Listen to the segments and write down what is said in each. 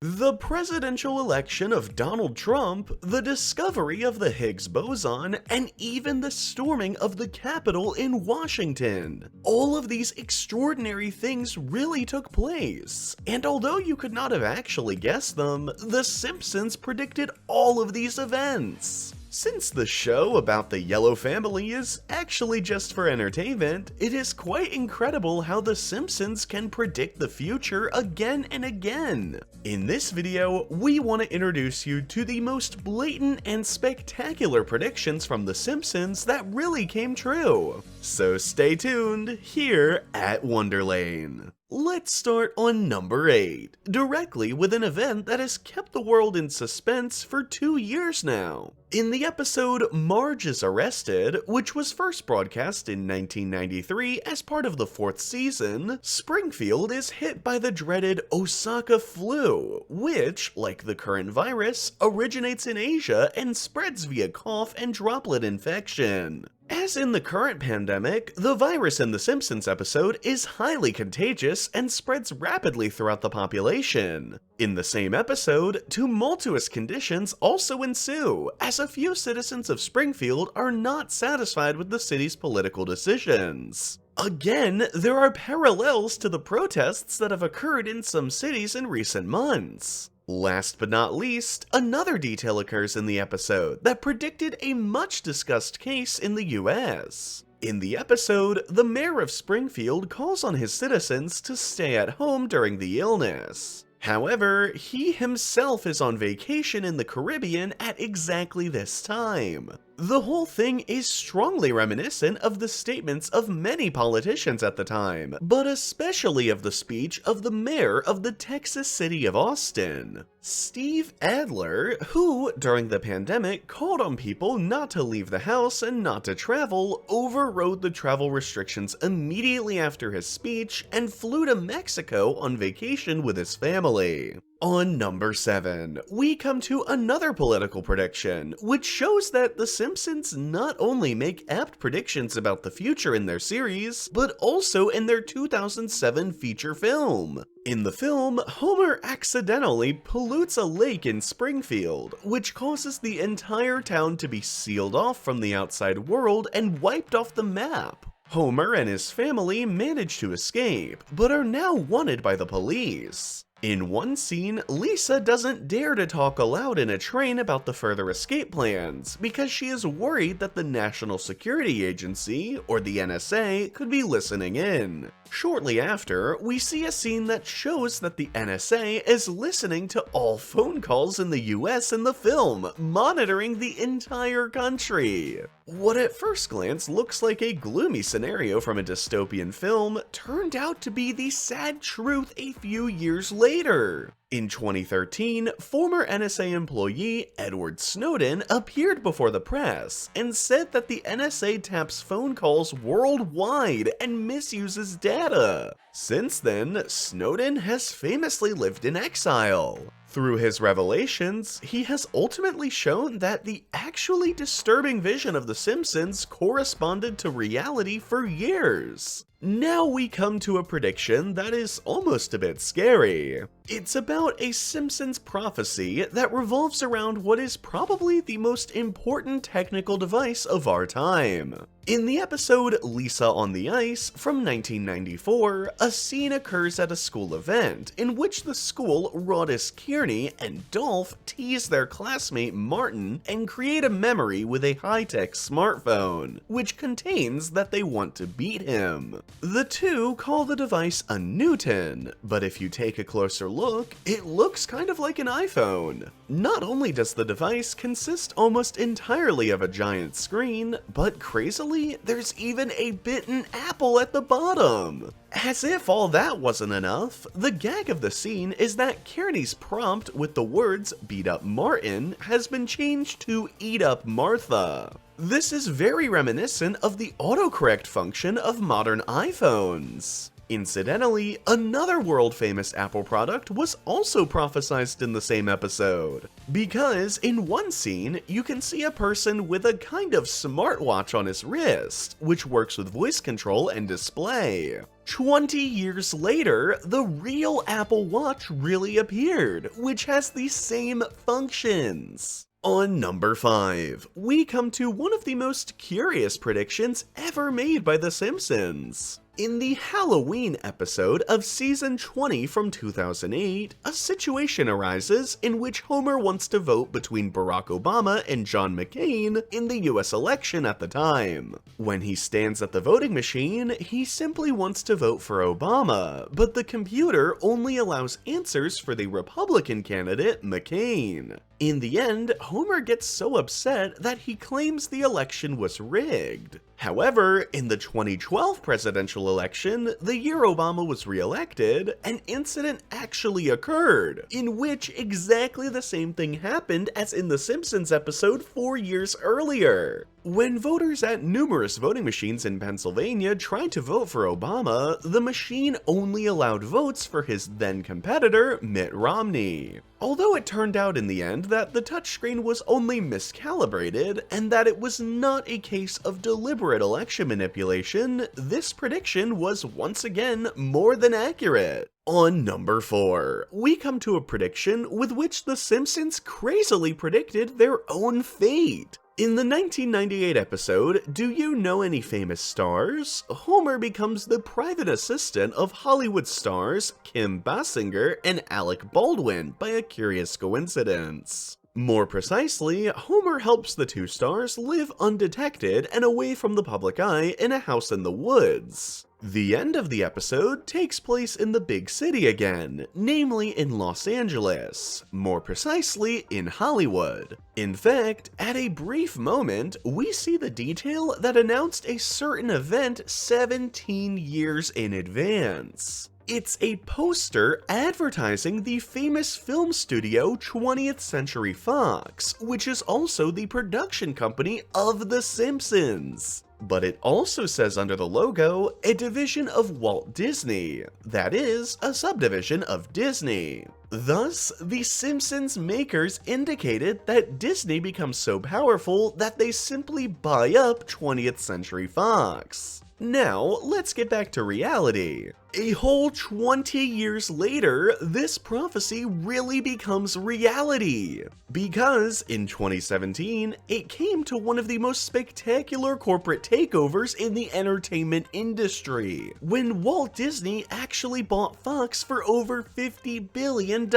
The presidential election of Donald Trump, the discovery of the Higgs boson, and even the storming of the Capitol in Washington. All of these extraordinary things really took place, and although you could not have actually guessed them, The Simpsons predicted all of these events. Since the show about the Yellow family is actually just for entertainment, it is quite incredible how The Simpsons can predict the future again and again. In this video, we want to introduce you to the most blatant and spectacular predictions from The Simpsons that really came true. So stay tuned here at Wonderlane. Let's start on number 8, directly with an event that has kept the world in suspense for 2 years now. In the episode Marge Is Arrested, which was first broadcast in 1993 as part of the 4th season, Springfield is hit by the dreaded Osaka flu, which, like the current virus, originates in Asia and spreads via cough and droplet infection. As in the current pandemic, the virus in the Simpsons episode is highly contagious and spreads rapidly throughout the population. In the same episode, tumultuous conditions also ensue, as a few citizens of Springfield are not satisfied with the city's political decisions. Again, there are parallels to the protests that have occurred in some cities in recent months. Last but not least, another detail occurs in the episode that predicted a much discussed case in the US. In the episode, the mayor of Springfield calls on his citizens to stay at home during the illness. However, he himself is on vacation in the Caribbean at exactly this time. The whole thing is strongly reminiscent of the statements of many politicians at the time, but especially of the speech of the mayor of the Texas city of Austin, Steve Adler, who, during the pandemic, called on people not to leave the house and not to travel, overrode the travel restrictions immediately after his speech, and flew to Mexico on vacation with his family. On number 7, we come to another political prediction, which shows that The Simpsons not only make apt predictions about the future in their series, but also in their 2007 feature film. In the film, Homer accidentally pollutes a lake in Springfield, which causes the entire town to be sealed off from the outside world and wiped off the map. Homer and his family manage to escape, but are now wanted by the police. In one scene, Lisa doesn't dare to talk aloud in a train about the further escape plans because she is worried that the National Security Agency, or the NSA, could be listening in. Shortly after, we see a scene that shows that the NSA is listening to all phone calls in the US in the film, monitoring the entire country. What at first glance looks like a gloomy scenario from a dystopian film turned out to be the sad truth a few years later. In 2013, former NSA employee Edward Snowden appeared before the press and said that the NSA taps phone calls worldwide and misuses data. Since then, Snowden has famously lived in exile. Through his revelations, he has ultimately shown that the actually disturbing vision of The Simpsons corresponded to reality for years. Now we come to a prediction that is almost a bit scary. It's about a Simpsons prophecy that revolves around what is probably the most important technical device of our time. In the episode Lisa on the Ice from 1994, a scene occurs at a school event in which the school Rodis Kearney and Dolph tease their classmate Martin and create a memory with a high-tech smartphone, which contains that they want to beat him. The two call the device a Newton, but if you take a closer look, it looks kind of like an iPhone. Not only does the device consist almost entirely of a giant screen, but crazily, there's even a bitten apple at the bottom. As if all that wasn't enough, the gag of the scene is that Kearney's prompt with the words "beat up Martin" has been changed to "eat up Martha." This is very reminiscent of the autocorrect function of modern iPhones. Incidentally, another world-famous Apple product was also prophesized in the same episode, because in one scene, you can see a person with a kind of smartwatch on his wrist, which works with voice control and display. 20 years later, the real Apple Watch really appeared, which has the same functions. On number 5, we come to one of the most curious predictions ever made by The Simpsons. In the Halloween episode of season 20 from 2008, a situation arises in which Homer wants to vote between Barack Obama and John McCain in the US election at the time. When he stands at the voting machine, he simply wants to vote for Obama, but the computer only allows answers for the Republican candidate, McCain. In the end, Homer gets so upset that he claims the election was rigged. However, in the 2012 presidential election, the year Obama was re-elected, an incident actually occurred, in which exactly the same thing happened as in the Simpsons episode 4 years earlier. When voters at numerous voting machines in Pennsylvania tried to vote for Obama, the machine only allowed votes for his then competitor, Mitt Romney. Although it turned out in the end that the touchscreen was only miscalibrated, and that it was not a case of deliberate election manipulation, this prediction was once again more than accurate. On number 4, we come to a prediction with which The Simpsons crazily predicted their own fate. In the 1998 episode, Do You Know Any Famous Stars?, Homer becomes the private assistant of Hollywood stars Kim Basinger and Alec Baldwin by a curious coincidence. More precisely, Homer helps the two stars live undetected and away from the public eye in a house in the woods. The end of the episode takes place in the big city again, namely in Los Angeles, more precisely in Hollywood. In fact, at a brief moment, we see the detail that announced a certain event 17 years in advance. It's a poster advertising the famous film studio 20th Century Fox, which is also the production company of The Simpsons. But it also says under the logo, a division of Walt Disney, that is, a subdivision of Disney. Thus, the Simpsons makers indicated that Disney becomes so powerful that they simply buy up 20th Century Fox. Now, let's get back to reality. A whole 20 years later, this prophecy really becomes reality. Because in 2017, it came to one of the most spectacular corporate takeovers in the entertainment industry, when Walt Disney actually bought Fox for over $50 billion.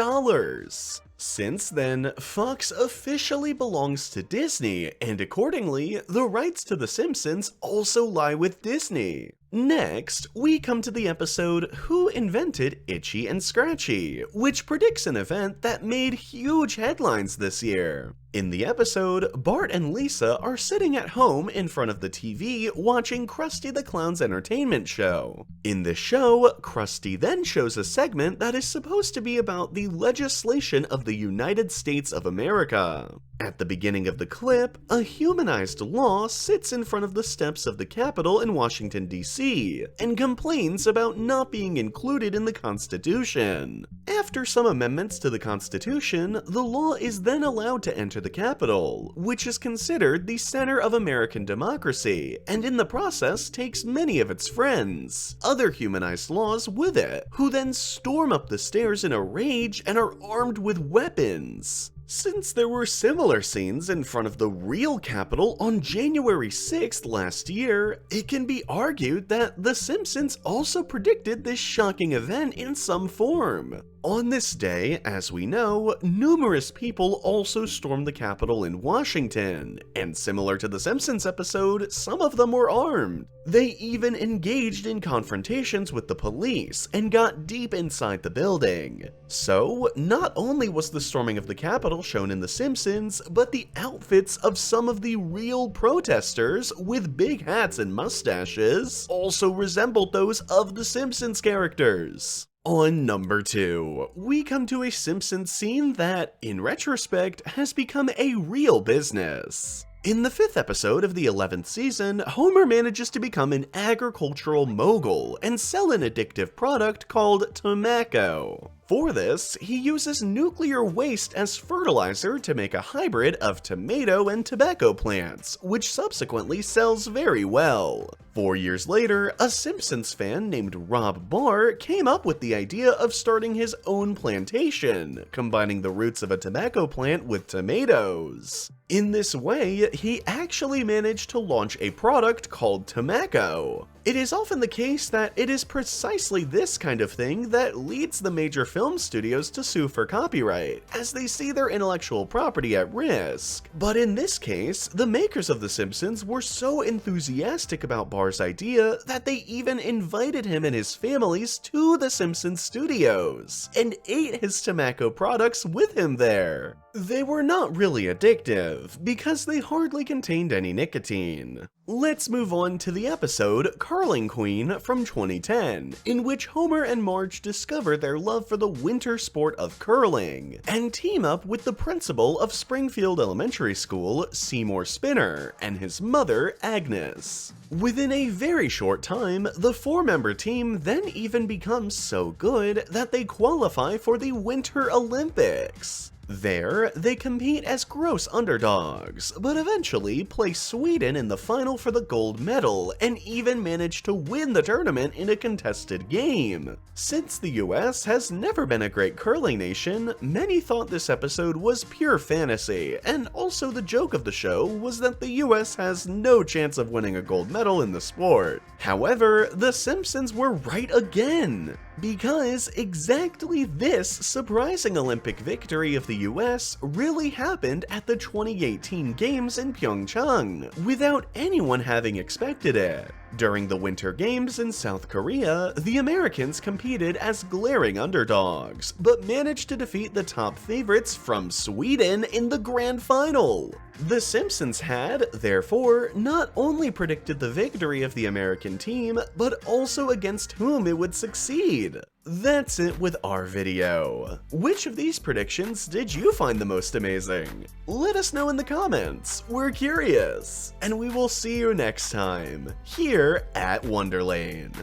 Since then, Fox officially belongs to Disney, and accordingly, the rights to The Simpsons also lie with Disney. Next, we come to the episode Who Invented Itchy and Scratchy, which predicts an event that made huge headlines this year. In the episode, Bart and Lisa are sitting at home in front of the TV watching Krusty the Clown's entertainment show. In the show, Krusty then shows a segment that is supposed to be about the legislation of the United States of America. At the beginning of the clip, a humanized law sits in front of the steps of the Capitol in Washington, D.C., and complains about not being included in the Constitution. After some amendments to the Constitution, the law is then allowed to enter the Capitol, which is considered the center of American democracy, and in the process takes many of its friends, other humanized laws with it, who then storm up the stairs in a rage and are armed with weapons. Since there were similar scenes in front of the real Capitol on January 6th last year, it can be argued that The Simpsons also predicted this shocking event in some form. On this day, as we know, numerous people also stormed the Capitol in Washington, and similar to the Simpsons episode, some of them were armed. They even engaged in confrontations with the police and got deep inside the building. So, not only was the storming of the Capitol shown in The Simpsons, but the outfits of some of the real protesters with big hats and mustaches also resembled those of the Simpsons characters. On number 2, we come to a Simpsons scene that, in retrospect, has become a real business. In the 5th episode of the 11th season, Homer manages to become an agricultural mogul and sell an addictive product called Tomeko. For this, he uses nuclear waste as fertilizer to make a hybrid of tomato and tobacco plants, which subsequently sells very well. 4 years later, a Simpsons fan named Rob Barr came up with the idea of starting his own plantation, combining the roots of a tobacco plant with tomatoes. In this way, he actually managed to launch a product called Tomeko. It is often the case that it is precisely this kind of thing that leads the major film studios to sue for copyright, as they see their intellectual property at risk. But in this case, the makers of The Simpsons were so enthusiastic about Barr's idea that they even invited him and his families to the Simpsons studios, and ate his Tomeko products with him there. They were not really addictive, because they hardly contained any nicotine. Let's move on to the episode Curling Queen from 2010, in which Homer and Marge discover their love for the winter sport of curling, and team up with the principal of Springfield Elementary School, Seymour Spinner, and his mother, Agnes. Within a very short time, the 4-member team then even becomes so good that they qualify for the Winter Olympics. There, they compete as gross underdogs, but eventually place Sweden in the final for the gold medal and even manage to win the tournament in a contested game. Since the US has never been a great curling nation, many thought this episode was pure fantasy, and also the joke of the show was that the US has no chance of winning a gold medal in the sport. However, The Simpsons were right again, because exactly this surprising Olympic victory of the US really happened at the 2018 Games in Pyeongchang, without anyone having expected it. During the Winter Games in South Korea, the Americans competed as glaring underdogs, but managed to defeat the top favorites from Sweden in the grand final. The Simpsons had, therefore, not only predicted the victory of the American team, but also against whom it would succeed. That's it with our video. Which of these predictions did you find the most amazing? Let us know in the comments, we're curious. And we will see you next time, here at Wonderlane.